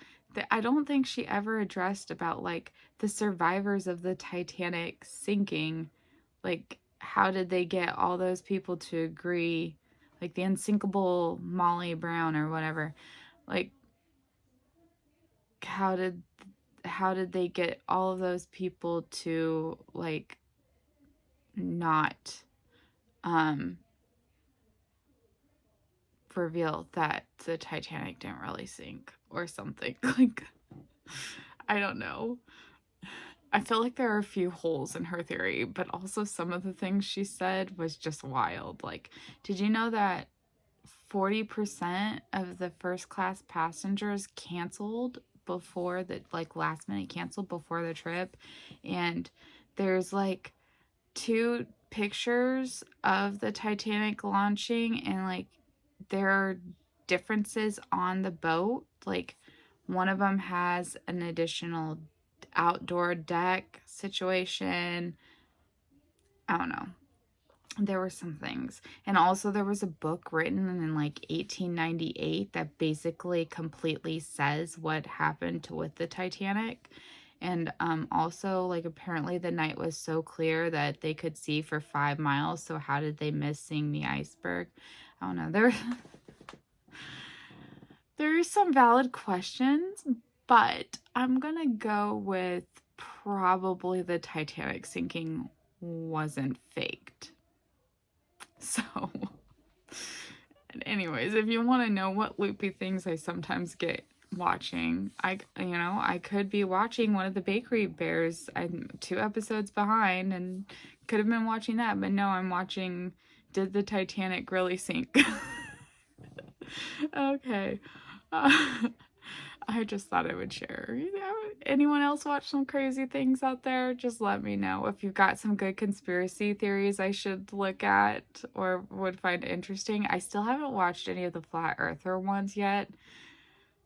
I don't think she ever addressed about like the survivors of the Titanic sinking. Like, how did they get all those people to agree? Like the unsinkable Molly Brown or whatever. Like, how did they get all of those people to like not um reveal that the Titanic didn't really sink or something? Like, I don't know. I feel like there are a few holes in her theory, but also some of the things she said was just wild. Like, did you know that 40% of the first class passengers canceled before the, like, last minute canceled before the trip? And there's like two pictures of the Titanic launching, and like there are differences on the boat. Like, one of them has an additional outdoor deck situation. I don't know. There were some things. And also there was a book written in like 1898 that basically completely says what happened with the Titanic. And also, like, apparently the night was so clear that they could see for 5 miles. So how did they miss seeing the iceberg? I don't know. There are some valid questions, but I'm gonna go with probably the Titanic sinking wasn't faked. So, anyways, if you want to know what loopy things I sometimes get watching, I could be watching one of the Bakery Bears. I'm 2 episodes behind and could have been watching that, but no, I'm watching Did the Titanic Really Sink? Okay. I just thought I would share. Anyone else watch some crazy things out there? Just let me know. If you've got some good conspiracy theories I should look at or would find interesting. I still haven't watched any of the Flat Earther ones yet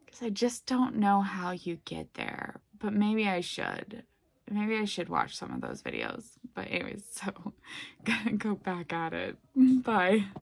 because I just don't know how you get there. But maybe I should. Maybe I should watch some of those videos. But anyways, so gotta go back at it. Bye.